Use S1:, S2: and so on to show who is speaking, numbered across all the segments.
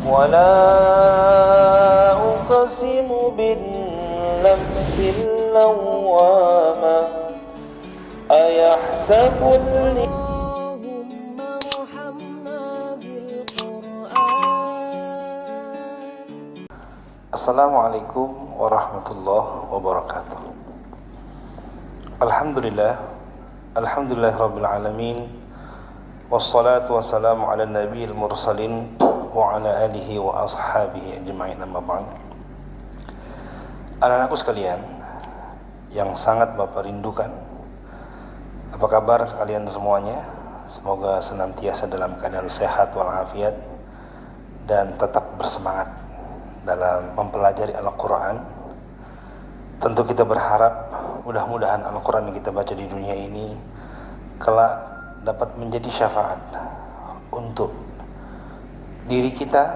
S1: ولا أقسم بالنفس اللوامة أيحسب
S2: اللهم ارحمنا بالقرآن.
S1: Assalamualaikum warahmatullahi wabarakatuh. Alhamdulillah rabbil alamin. Wassalatu wassalamu ala nabiyil mursalin wa ala alihi wa ashabihi ajma'in, amma ba'd. Anak-anakku sekalian yang sangat Bapak rindukan, apa kabar kalian semuanya? Semoga senantiasa dalam keadaan sehat walafiat dan tetap bersemangat dalam mempelajari Al-Quran. Tentu kita berharap mudah-mudahan Al-Quran yang kita baca di dunia ini kelak dapat menjadi syafaat untuk diri kita,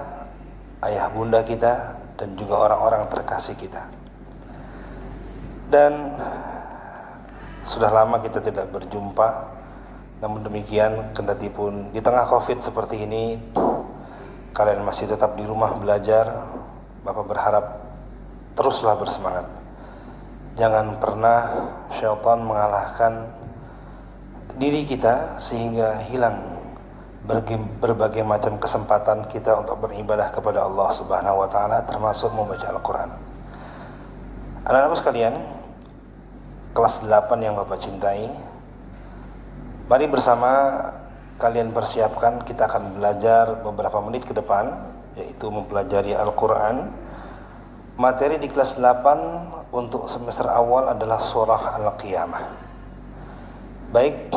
S1: ayah bunda kita, dan juga orang-orang terkasih kita. Dan sudah lama kita tidak berjumpa, namun demikian kendati pun di tengah COVID seperti ini kalian masih tetap di rumah belajar, Bapak berharap teruslah bersemangat. Jangan pernah syaitan mengalahkan diri kita sehingga hilang berbagai macam kesempatan kita untuk beribadah kepada Allah Subhanahu wa taala, termasuk membaca Al-Qur'an. Anak-anakku sekalian, kelas 8 yang Bapak cintai, mari bersama kalian persiapkan, kita akan belajar beberapa menit ke depan, yaitu mempelajari Al-Quran. Materi di kelas 8 untuk semester awal adalah surah Al-Qiyamah. Baik,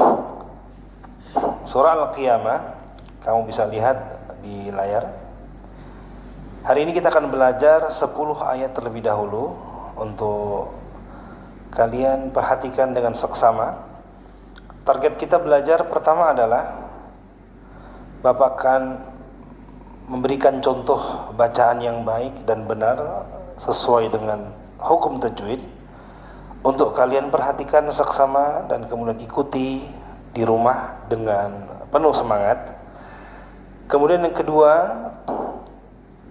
S1: surah Al-Qiyamah kamu bisa lihat di layar. Hari ini kita akan belajar 10 ayat terlebih dahulu. Untuk kalian perhatikan dengan seksama. Target kita belajar pertama adalah Bapak akan memberikan contoh bacaan yang baik dan benar sesuai dengan hukum tajwid. Untuk kalian perhatikan seksama dan kemudian ikuti di rumah dengan penuh semangat. Kemudian yang kedua,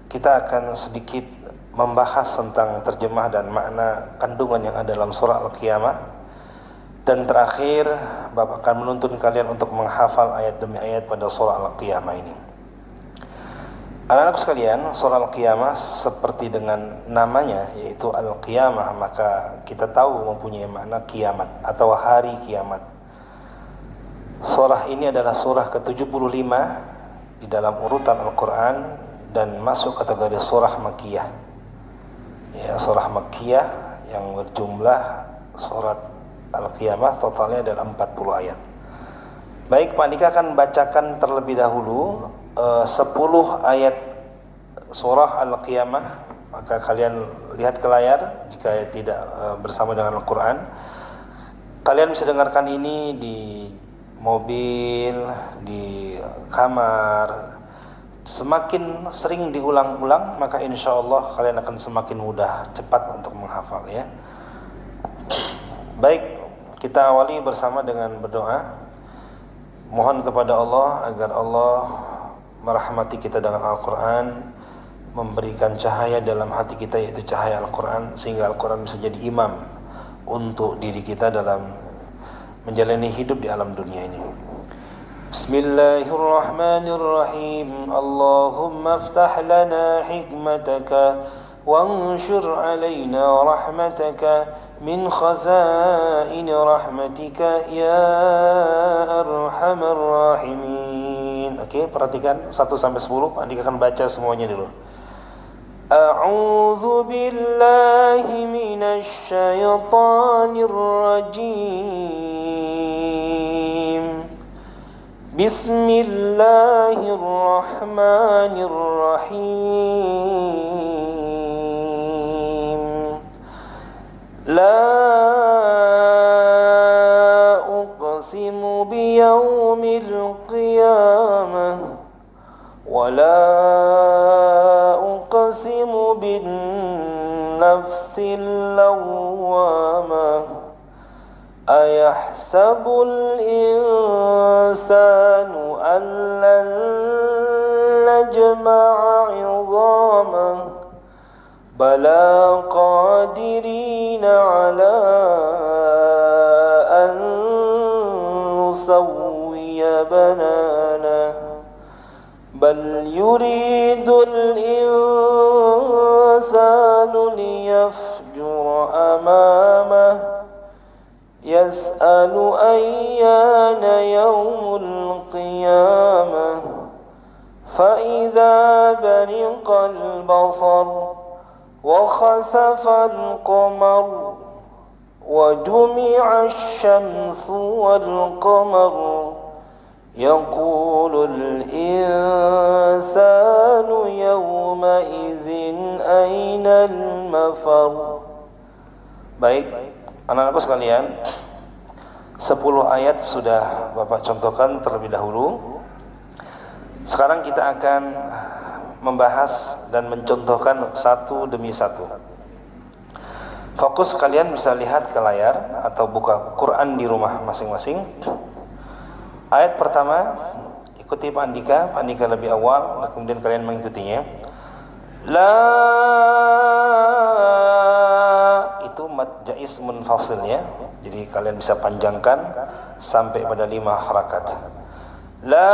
S1: kita akan sedikit membahas tentang terjemah dan makna kandungan yang ada dalam surah Al-Qiyamah. Dan terakhir, Bapak akan menuntun kalian untuk menghafal ayat demi ayat pada surah Al-Qiyamah ini. Anak-anak sekalian, surah Al-Qiyamah seperti dengan namanya, yaitu Al-Qiyamah, maka kita tahu mempunyai makna kiamat atau hari kiamat. Surah ini adalah surah ke-75 di dalam urutan Al-Quran dan masuk kategori surah Makkiyah. Ya, surah Makkiyah yang berjumlah surat Al-Qiyamah totalnya adalah 40 ayat. Baik, Pak Andika akan bacakan terlebih dahulu 10 ayat surah Al-Qiyamah. Maka kalian lihat ke layar jika tidak bersama dengan Al-Quran. Kalian bisa dengarkan ini di mobil, di kamar. Semakin sering diulang-ulang, maka insya Allah kalian akan semakin mudah, cepat untuk menghafal, ya. Baik, kita awali bersama dengan berdoa. Mohon kepada Allah agar Allah merahmati kita dengan Al-Quran, memberikan cahaya dalam hati kita, yaitu cahaya Al-Quran, sehingga Al-Quran bisa jadi imam untuk diri kita dalam menjalani hidup di alam dunia ini. Bismillahirrahmanirrahim. Allahumma aftah lana hikmataka wanshur alaina rahmataka min khazain rahmatika ya arhamar rahimin. Oke, perhatikan 1 sampai 10. Pak Andika akan baca semuanya dulu. A'udzu billahi minasy syaithanir rajim. Bismillahirrahmanirrahim. La uqsimu biyawmil qiyamah wa la uqsimu bin nafsil lawwamah ayahsabul insanu an lan نجمع عظامه بلى قادرين على أن نسوي بنانه بل يريد الإنسان ليفجر أمامه يسأل أيان يوم القيامة فإذا برق البصر وخسف القمر وجمع الشمس والقمر يقول الإنسان يومئذ أين المفر. Baik, anak-anakku sekalian, 10 ayat sudah Bapak contohkan terlebih dahulu. Sekarang kita akan membahas dan mencontohkan satu demi satu. Fokus, kalian bisa lihat ke layar atau buka Quran di rumah masing-masing. Ayat pertama, ikuti Pak Andika lebih awal, dan kemudian kalian mengikutinya. La, itu mad jaiz munfasil ya. Jadi kalian bisa panjangkan sampai pada 5 harakat. La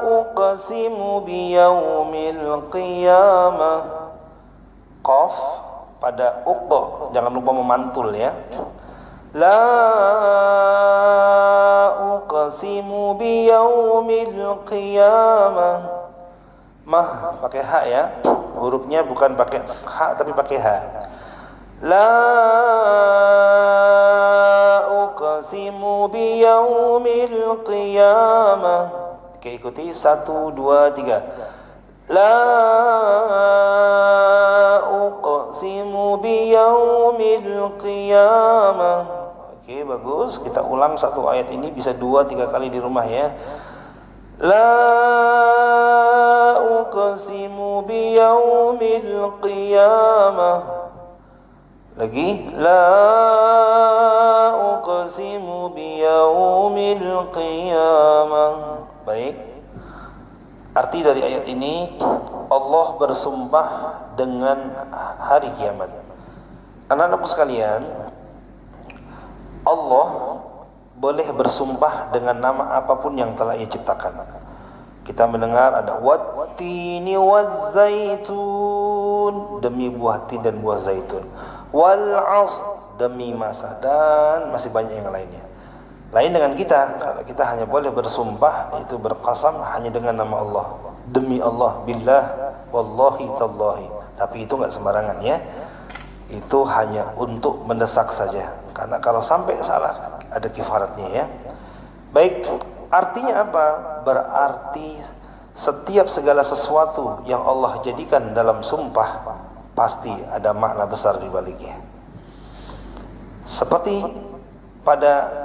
S1: uqsimu biyaumil qiyamah. Qaf pada uq, jangan lupa memantul ya. La uqsimu biyaumil qiyamah. Mah pakai ha ya, hurufnya bukan pakai ha tapi pakai ha. La uqsimu biyaumil qiyamah. Oke, ikuti 1, 2, 3. La uqsimu biyaumil qiyamah. Oke, bagus. Kita ulang satu ayat ini bisa 2, 3 kali di rumah ya. La uqsimu biyaumil qiyamah. Lagi. La uqsimu biyaumil qiyamah. Baik. Arti dari ayat ini, Allah bersumpah dengan hari kiamat. Anak-anakku sekalian, Allah boleh bersumpah dengan nama apapun yang telah Ia ciptakan. Kita mendengar ada wattini wazzaitun, demi buah tin dan buah zaitun, wal 'ashr, demi masa, dan masih banyak yang lainnya. Lain dengan kita, kalau kita hanya boleh bersumpah, yaitu berqasam hanya dengan nama Allah. Demi Allah, billah, wallahi tallahi. Tapi itu enggak sembarangan ya. Itu hanya untuk mendesak saja. Karena kalau sampai salah, ada kifaratnya ya. Baik, artinya apa? Berarti setiap segala sesuatu yang Allah jadikan dalam sumpah pasti ada makna besar di baliknya. Seperti pada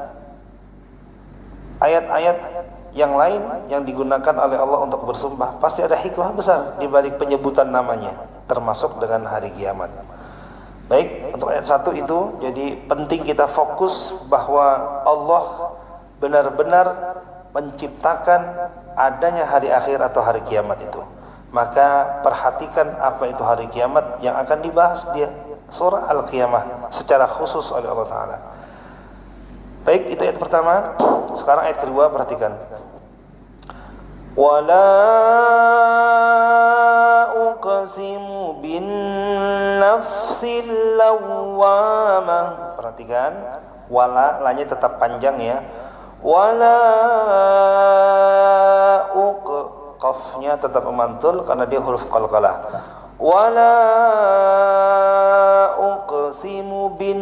S1: ayat-ayat yang lain yang digunakan oleh Allah untuk bersumpah, pasti ada hikmah besar di balik penyebutan namanya, termasuk dengan hari kiamat. Baik, untuk ayat 1 itu, jadi penting kita fokus bahwa Allah benar-benar menciptakan adanya hari akhir atau hari kiamat itu. Maka perhatikan apa itu hari kiamat yang akan dibahas di surah Al-Qiyamah secara khusus oleh Allah Ta'ala. Baik, itu ayat pertama. Sekarang ayat kedua, perhatikan. Wala uqsimu bin nafsil lawwamah. Perhatikan, wala, lanya tetap panjang ya. Wala qafnya tetap memantul karena dia huruf qalqalah. Wala uqsimu bin,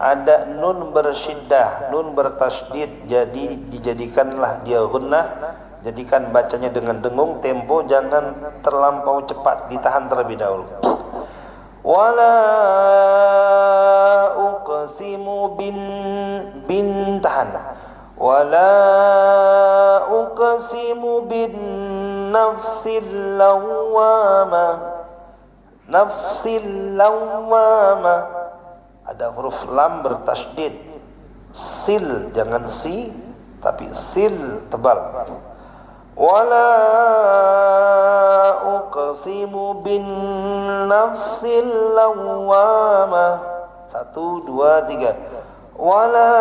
S1: ada nun bersyiddah, nun bertasydid, jadi dijadikanlah dia gunnah. Jadikan bacanya dengan dengung, tempo jangan terlampau cepat, ditahan terlebih dahulu. Wala uqsimu bin tahan. Wala uqsimu bin nafsil lawwamah. Nafsil lawwamah, ada huruf lam bertasydid, sil, jangan si tapi sil tebal. Wala uqsimu bin nafsil lawwamah. 1, 2, 3. Wala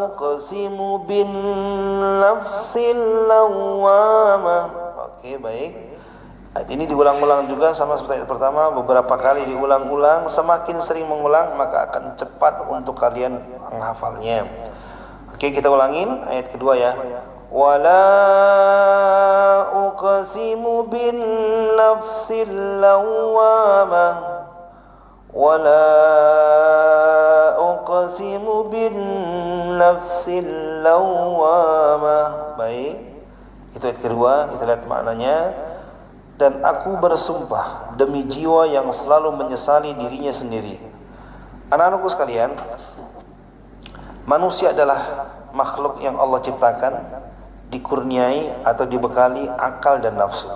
S1: uqsimu bin nafsil lawwamah. Oke, baik. Ayat ini diulang-ulang juga sama seperti ayat pertama, beberapa kali diulang-ulang. Semakin sering mengulang maka akan cepat untuk kalian menghafalnya. Oke, kita ulangin ayat kedua ya. Wala uqsimu bin nafsil lawwamah. Wala uqsimu bin nafsil lawwamah. Baik, itu ayat kedua, kita lihat maknanya. Dan aku bersumpah demi jiwa yang selalu menyesali dirinya sendiri. Anak-anakku sekalian, manusia adalah makhluk yang Allah ciptakan, dikurniai atau dibekali akal dan nafsu.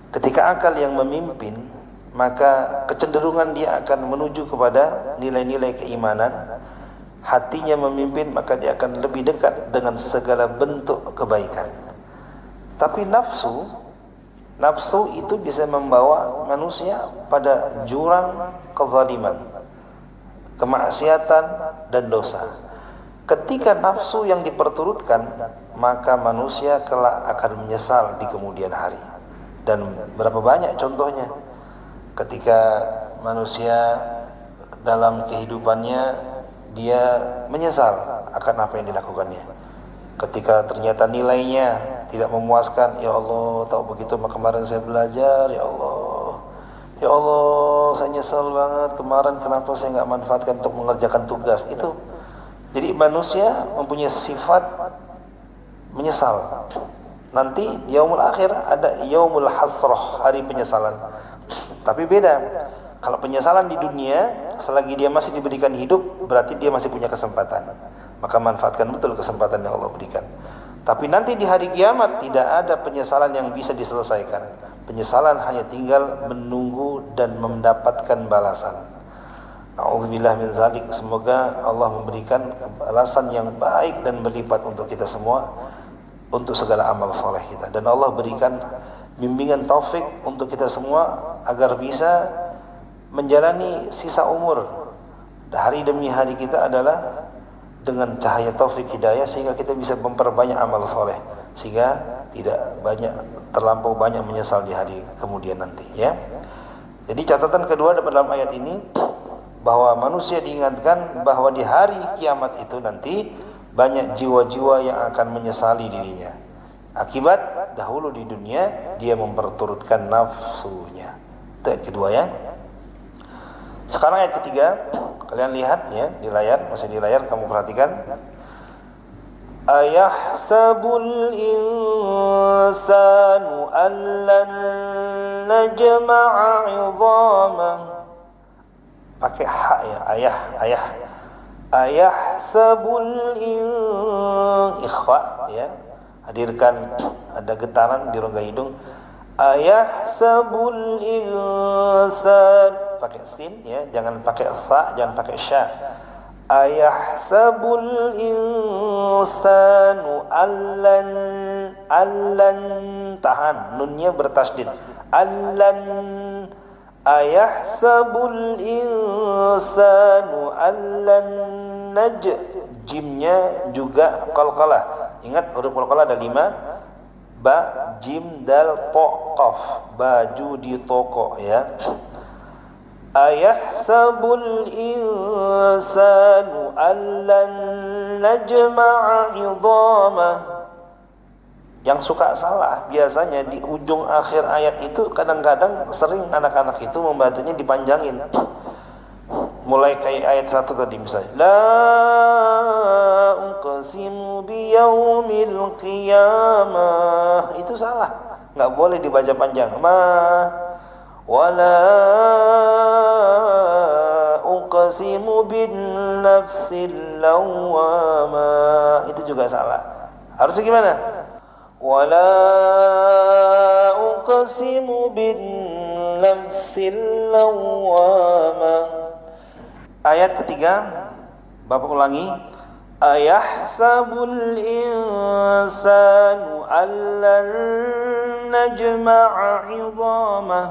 S1: Ketika akal yang memimpin, maka kecenderungan dia akan menuju kepada nilai-nilai keimanan. Hatinya memimpin, maka dia akan lebih dekat dengan segala bentuk kebaikan. Tapi nafsu itu bisa membawa manusia pada jurang kezaliman, kemaksiatan dan dosa. Ketika nafsu yang diperturutkan, maka manusia kelak akan menyesal di kemudian hari. Dan berapa banyak contohnya ketika manusia dalam kehidupannya dia menyesal akan apa yang dilakukannya. Ketika ternyata nilainya tidak memuaskan, ya Allah, tahu begitu kemarin saya belajar, ya Allah, saya nyesal banget kemarin kenapa saya nggak manfaatkan untuk mengerjakan tugas itu. Jadi manusia mempunyai sifat menyesal. Nanti yaumul akhir ada yaumul hasrah, hari penyesalan. Tapi beda. Kalau penyesalan di dunia, selagi dia masih diberikan hidup, berarti dia masih punya kesempatan. Maka manfaatkan betul kesempatan yang Allah berikan. Tapi nanti di hari kiamat tidak ada penyesalan yang bisa diselesaikan. Penyesalan hanya tinggal menunggu dan mendapatkan balasan. A'udzubillah min dzalik. Semoga Allah memberikan balasan yang baik dan berlipat untuk kita semua, untuk segala amal soleh kita. Dan Allah berikan bimbingan taufik untuk kita semua agar bisa menjalani sisa umur hari demi hari kita adalah dengan cahaya taufik hidayah, sehingga kita bisa memperbanyak amal soleh, sehingga tidak terlampau banyak menyesal di hari kemudian nanti ya. Jadi catatan kedua dalam ayat ini bahwa manusia diingatkan bahwa di hari kiamat itu nanti banyak jiwa-jiwa yang akan menyesali dirinya akibat dahulu di dunia dia memperturutkan nafsunya. Itu ayat kedua ya. Sekarang ayat ketiga, kalian lihat ya di layar, masih di layar, kamu perhatikan. Ayahsabul insanu allan najma'a 'idhamah. Pakai ha ya, ayah. Ayahsabul ikhfa ya. Hadirkan ada getaran di rongga hidung. Ayahsabul insan, pakai sin ya, jangan pakai fa, jangan pakai sya. Ayahsabul insanu allan tahan, nunnya bertasdid. Allan, ayahsabul insanu allan jimnya juga qalqalah. Ingat huruf qalqalah ada 5. Ba, jim, dal, to, qaf. Baju di toko ya. Ayahsabul insanu allan najma'a 'idhamah. Yang suka salah biasanya di ujung akhir ayat itu kadang-kadang sering anak-anak itu membacanya dipanjangin. Mulai kayak ayat 1 tadi misalnya, la uqsimu biyaumil qiyamah, itu salah, nggak boleh dibaca panjang. Wala uqsimu bin nafsil lawwamah, itu juga salah. Harusnya gimana? Wala uqsimu bin nafsil lawwamah. Ayat ketiga, Bapak ulangi. Ayahsabul insanu allan najma'a 'idhamah.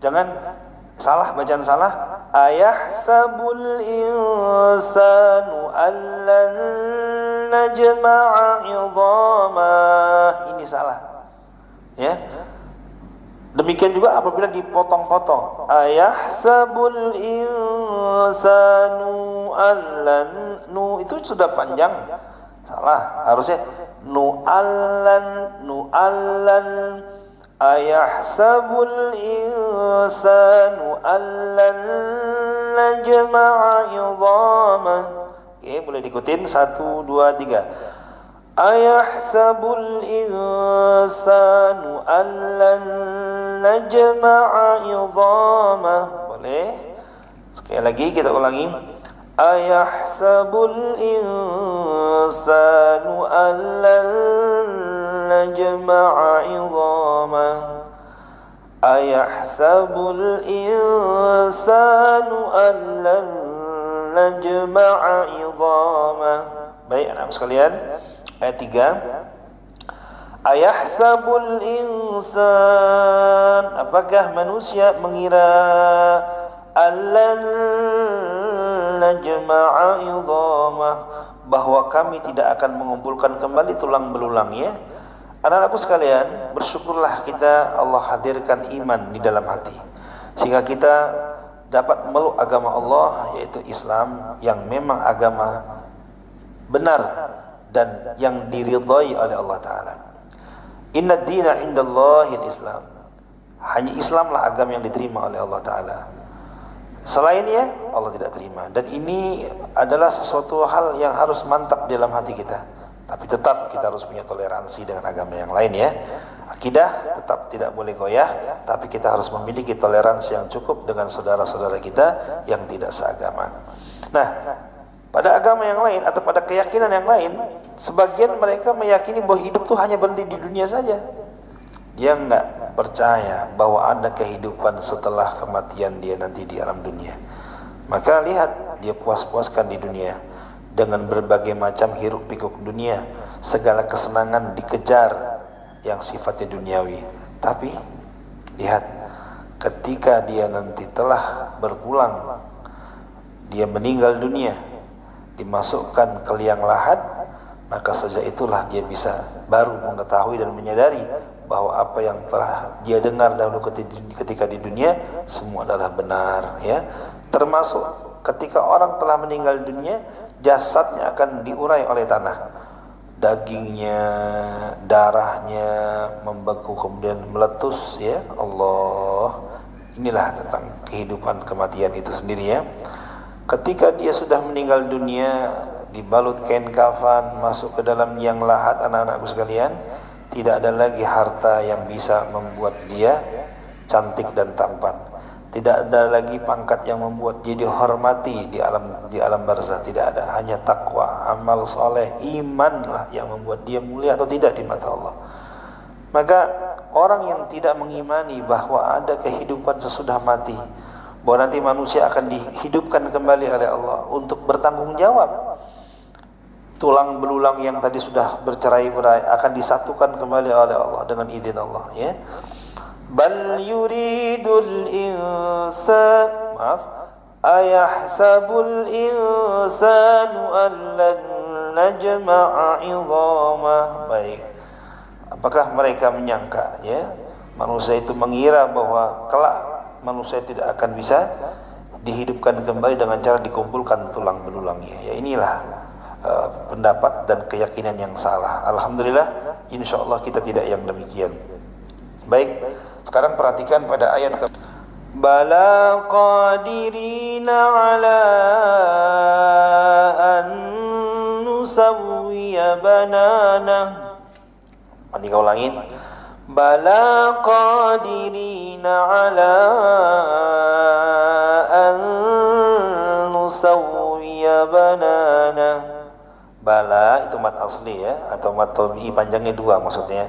S1: Jangan salah, bacaan salah. Ayahsabul insanu allan najma'a 'idhamah. Ini salah. Ya. Demikian juga apabila dipotong-potong. Ayahsabul insanu allan, nu itu sudah panjang. Salah, harusnya nu allan. Ayahsabul insanu allan najma'a 'idhamah. Oke, boleh diikutin 1 2 3. Ayahsabul insanu allan najma'a 'idhamah. Boleh? Sekali lagi kita ulangi. Ayahsabul insanu allan najma'a 'idhamah. Ayahsabul insanu allan najma'a 'idhamah. Baik anak sekalian, ayat 3. Ayahsabul insan, apakah manusia mengira allan najma'a 'idhamah, bahwa kami tidak akan mengumpulkan kembali tulang belulangnya. Anak-anakku sekalian, bersyukurlah kita Allah hadirkan iman di dalam hati, sehingga kita dapat meluk agama Allah, yaitu Islam, yang memang agama benar dan yang diridhai oleh Allah Ta'ala. Inna dina indallahil Islam. Hanya Islamlah agama yang diterima oleh Allah Ta'ala. Selainnya Allah tidak terima. Dan ini adalah sesuatu hal yang harus mantap di dalam hati kita. Tapi tetap kita harus punya toleransi dengan agama yang lain, ya. Akidah tetap tidak boleh goyah, tapi kita harus memiliki toleransi yang cukup dengan saudara-saudara kita yang tidak seagama. Nah, pada agama yang lain atau pada keyakinan yang lain, sebagian mereka meyakini bahwa hidup itu hanya berhenti di dunia saja. Dia enggak percaya bahwa ada kehidupan setelah kematian dia nanti di alam dunia. Maka lihat, dia puas-puaskan di dunia dengan berbagai macam hiruk pikuk dunia, segala kesenangan dikejar yang sifatnya duniawi. Tapi lihat, ketika dia nanti telah berpulang, dia meninggal dunia, dimasukkan ke liang lahat, maka sejak itulah dia bisa baru mengetahui dan menyadari bahwa apa yang telah dia dengar dahulu ketika di dunia semua adalah benar, ya. Termasuk ketika orang telah meninggal dunia, jasadnya akan diurai oleh tanah, dagingnya, darahnya membeku kemudian meletus, ya. Allah, inilah tentang kehidupan kematian itu sendiri, ya. Ketika dia sudah meninggal dunia, dibalut kain kafan, masuk ke dalam liang lahat, anak-anakku sekalian, tidak ada lagi harta yang bisa membuat dia cantik dan tampan. Tidak ada lagi pangkat yang membuat dia dihormati di alam barzah. Tidak ada, hanya takwa, amal soleh, imanlah yang membuat dia mulia atau tidak di mata Allah. Maka orang yang tidak mengimani bahwa ada kehidupan sesudah mati, bahwa nanti manusia akan dihidupkan kembali oleh Allah untuk bertanggung jawab, tulang belulang yang tadi sudah bercerai-berai akan disatukan kembali oleh Allah dengan izin Allah, ya. Bal yuridul insan, ayahsabul insanu allan najma'a 'idhamah. Baik, apakah mereka menyangka, ya, manusia itu mengira bahwa kelak manusia tidak akan bisa dihidupkan kembali dengan cara dikumpulkan tulang belulangnya? Ya, inilah pendapat dan keyakinan yang salah. Alhamdulillah, insyaallah kita tidak yang demikian. Baik, sekarang perhatikan pada ayat ke Bala qadirina ala an nusawwiya banana. Mari kau ulangin. Bala qadirina ala an nusawwiya banana. Bala itu mat asli, ya, atau mat tabi'i panjangnya 2 maksudnya.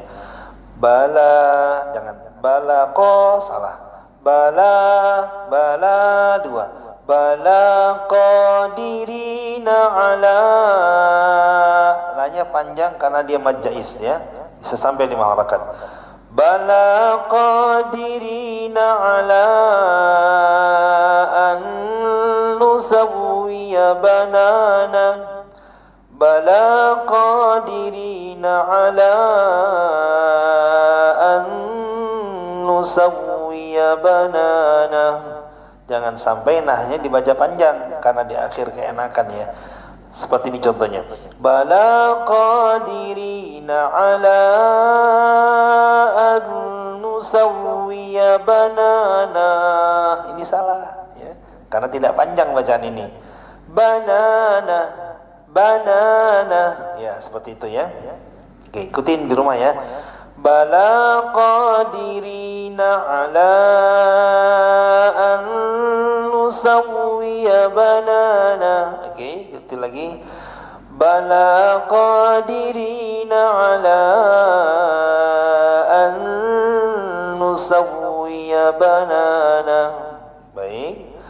S1: Bala, jangan bala ko, salah. Bala 2. Bala qadirina ala. Lanya panjang karena dia mad jaiz ya. Bisa sampai 5 harakat. Bala qadirina ala an nusawwiya banana. Bala qadirina ala an nusawwiya banana. Jangan sampai nahnya dibaca panjang karena di akhir keenakan ya. Seperti ini contohnya. Bala qadirina ala an nusawwiya banana. Ini salah ya. Karena tidak panjang bacaan ini. Banana, banana. Ya, seperti itu ya. Oke, ikutin di rumah ya. Bala qadirina ala an nusawwiya banana. Oke, ikuti lagi. Bala qadirina ala an nusawwiya banana. Baik.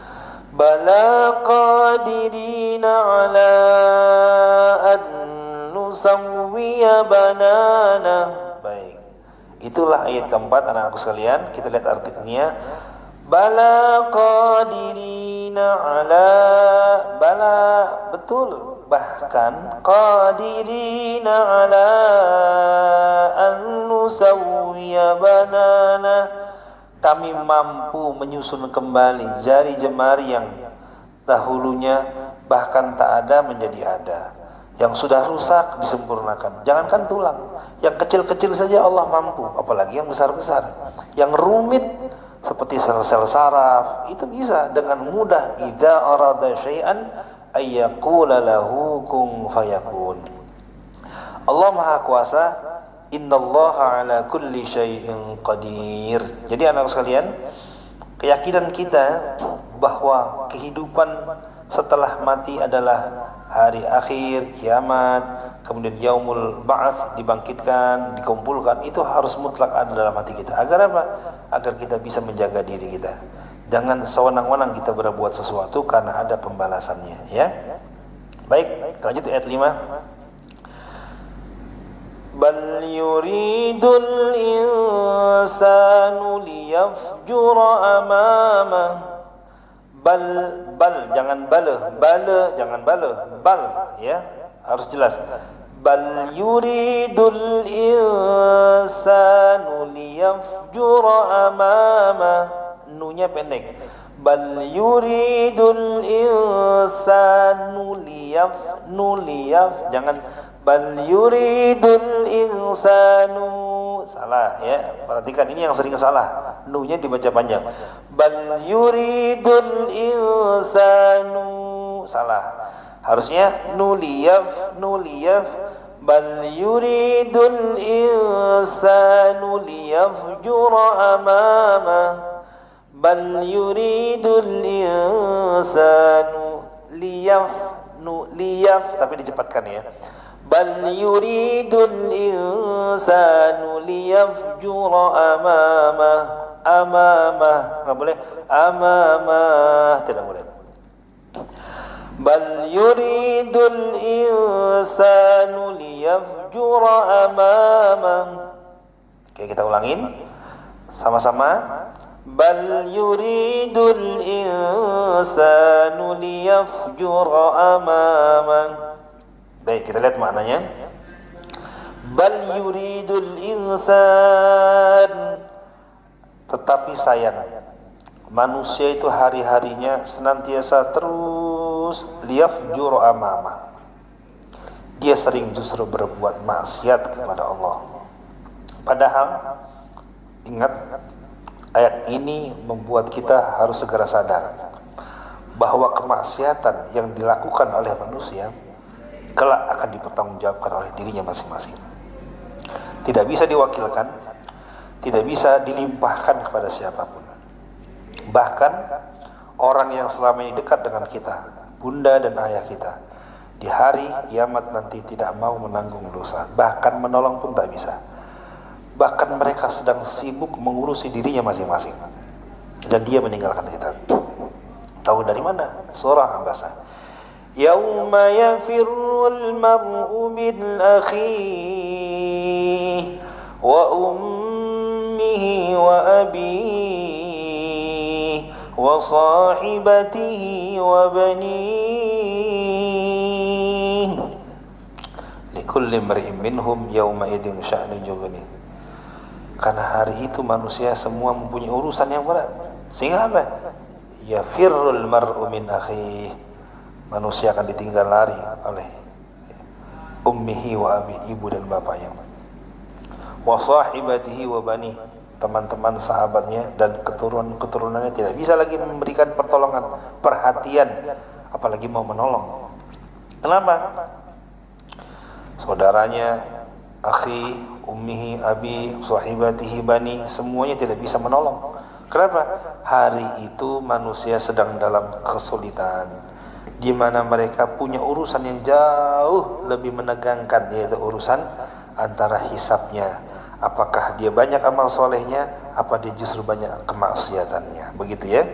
S1: Bala qadirina ala an nusawwiya banana. Baik. Itulah ayat keempat anak-anakku sekalian. Kita lihat artinya. Bala qadirina ala. Bala, betul. Bahkan qadirina ala an nusawwiya banana. Kami mampu menyusun kembali jari jemari yang dahulunya bahkan tak ada menjadi ada. Yang sudah rusak disempurnakan. Jangankan tulang, yang kecil-kecil saja Allah mampu, apalagi yang besar-besar. Yang rumit seperti sel-sel saraf itu bisa dengan mudah. Idza arada syai'an ayyaqula lahu kun fayakun. Allah Maha Kuasa. Innallaha ala kulli syai'in qadir. Jadi anak sekalian, keyakinan kita bahwa kehidupan setelah mati adalah hari akhir, kiamat, kemudian yaumul ba'ats, dibangkitkan, dikumpulkan, itu harus mutlak ada dalam hati kita. Agar apa? Agar kita bisa menjaga diri kita. Jangan sewenang-wenang kita berbuat sesuatu karena ada pembalasannya, ya. Baik, kita lanjut ayat 5. Bal yuridul insanu liyafjura amamah. Bal jangan bala jangan bal ya, harus jelas. Bal yuridul insanu liyafjura amamah. Nunya pendek. Bal yuridul insanu liyaf jangan bal yuridul insanu. Salah ya, perhatikan ini yang sering salah. Nu-nya dibaca panjang. Bal yuridul insanu. Salah. Harusnya nuliyaf. Bal yuridul insanu liyafjura amamah. Bal yuridul insanu liyaf tapi dicepatkan ya. Bal yuridul insanu liyafjura amamah. Enggak boleh amamah, tidak boleh. Bal yuridul insanu liyafjura amamah. Oke, kita ulangin sama-sama. Bal yuridul insanu liyafjura amamah. Baik, kita lihat maknanya. Bal yuridul insan. Tetapi sayang, manusia itu hari-harinya senantiasa terus liyafjur amama. Dia sering justru berbuat maksiat kepada Allah. Padahal ingat, ayat ini membuat kita harus segera sadar bahwa kemaksiatan yang dilakukan oleh manusia kelak akan dipertanggungjawabkan oleh dirinya masing-masing. Tidak bisa diwakilkan, tidak bisa dilimpahkan kepada siapapun. Bahkan orang yang selama ini dekat dengan kita, bunda dan ayah kita, di hari kiamat nanti tidak mau menanggung dosa, bahkan menolong pun tak bisa. Bahkan mereka sedang sibuk mengurusi dirinya masing-masing, dan dia meninggalkan kita. Tahu dari mana? Surah Abasa. Yauma yafirrul mar'u min akhihi wa ummihi wa abihi wa sahibatihi wa banihi likulli imri'in minhum yawma idzin sya'nun yughni. Karena hari itu manusia semua mempunyai urusan yang berat. Sehingga apa? Yafirrul mar'u min akhihi, manusia akan ditinggal lari oleh ummihi wa abi, ibu dan bapaknya, wa sahibatihi wa bani, teman-teman sahabatnya dan keturunan-keturunannya tidak bisa lagi memberikan pertolongan, perhatian, apalagi mau menolong. Kenapa? Saudaranya, akhi, ummihi, abi, sahibatihi, bani, semuanya tidak bisa menolong. Kenapa? Hari itu manusia sedang dalam kesulitan, di mana mereka punya urusan yang jauh lebih menegangkan, yaitu urusan antara hisabnya. Apakah dia banyak amal solehnya, apa dia justru banyak kemaksiatannya. Begitu ya.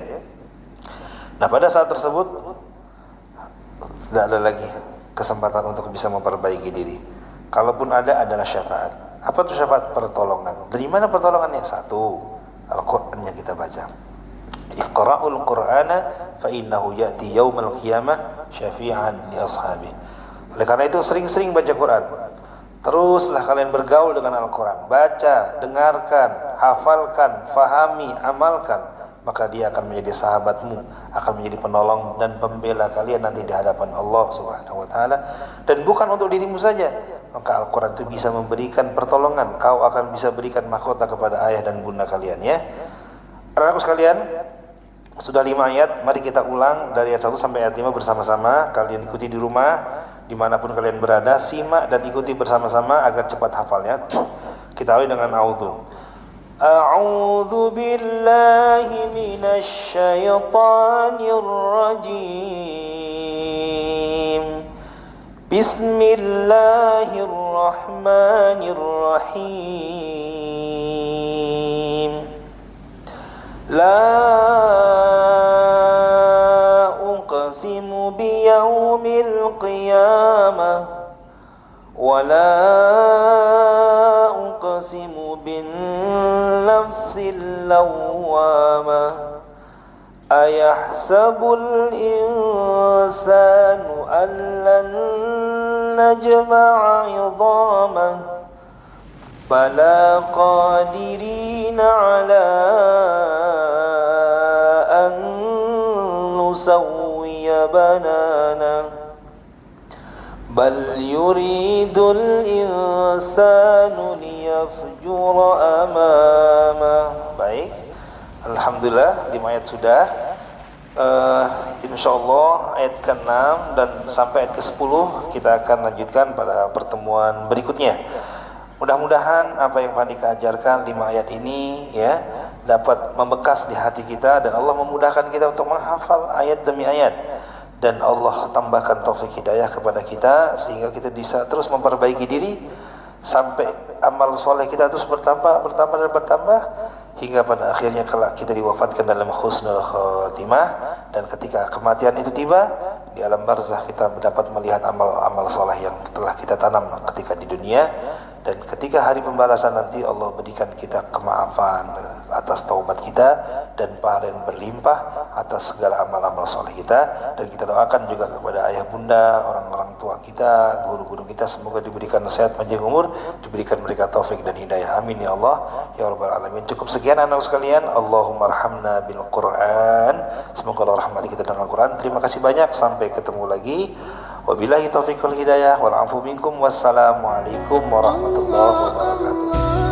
S1: Nah, pada saat tersebut tidak ada lagi kesempatan untuk bisa memperbaiki diri. Kalaupun ada adalah syafaat. Apa itu syafaat? Pertolongan. Dari mana pertolongannya? Satu, Al-Quran yang kita baca. Iqra'ul Qur'ana fa innahu ya'ti yaumal qiyamah syafi'an li ashabi. Oleh karena itu sering-sering baca Quran. Teruslah kalian bergaul dengan Al-Quran. Baca, dengarkan, hafalkan, fahami, amalkan. Maka dia akan menjadi sahabatmu, akan menjadi penolong dan pembela kalian nanti di hadapan Allah Subhanahu wa taala. Dan bukan untuk dirimu saja. Maka Al-Quran itu bisa memberikan pertolongan. Kau akan bisa berikan mahkota kepada ayah dan bunda kalian ya. Anak-anakku sekalian, sudah 5 ayat, mari kita ulang dari ayat 1 sampai ayat 5 bersama-sama. Kalian ikuti di rumah, dimanapun kalian berada, simak dan ikuti bersama-sama agar cepat hafalnya. Kita awali dengan a'udzu. A'udzu billahi minasy syaithanir rajim. Bismillahirrahmanirrahim. La uqsimu biyaumil qiyamah wa la uqsimu bin nafsil lawwamah. Ayahsabul insanu an lan najma'a 'idhamah bala qadirina 'ala an nusawwiya banana bal yuridul insanu liyafjura amamah. Baik, alhamdulillah 5 ayat sudah. Insyaallah ayat ke-6 dan sampai ayat ke-10 kita akan lanjutkan pada pertemuan berikutnya. Mudah-mudahan apa yang Pak Dika ajarkan 5 ayat ini ya dapat membekas di hati kita dan Allah memudahkan kita untuk menghafal ayat demi ayat, dan Allah tambahkan taufik hidayah kepada kita sehingga kita bisa terus memperbaiki diri sampai amal soleh kita terus bertambah hingga pada akhirnya kelak kita diwafatkan dalam husnul khatimah, dan ketika kematian itu tiba di alam barzakh kita dapat melihat amal-amal soleh yang telah kita tanam ketika di dunia, dan ketika hari pembalasan nanti Allah berikan kita kemaafan atas taubat kita dan pahala yang berlimpah atas segala amal-amal soleh kita. Dan kita doakan juga kepada ayah bunda, orang-orang tua kita, guru-guru kita, semoga diberikan nasihat panjang umur, diberikan mereka taufik dan hidayah. Amin ya Allah ya rabbal alamin. Cukup sekian anak sekalian. Allahumma arhamna bil Quran. Semoga Allah rahmati kita dengan Al-Quran. Terima kasih banyak, sampai ketemu lagi. Wabillahi taufiq wal hidayah wal afu minkum. Wassalamualaikum warahmatullahi wabarakatuh.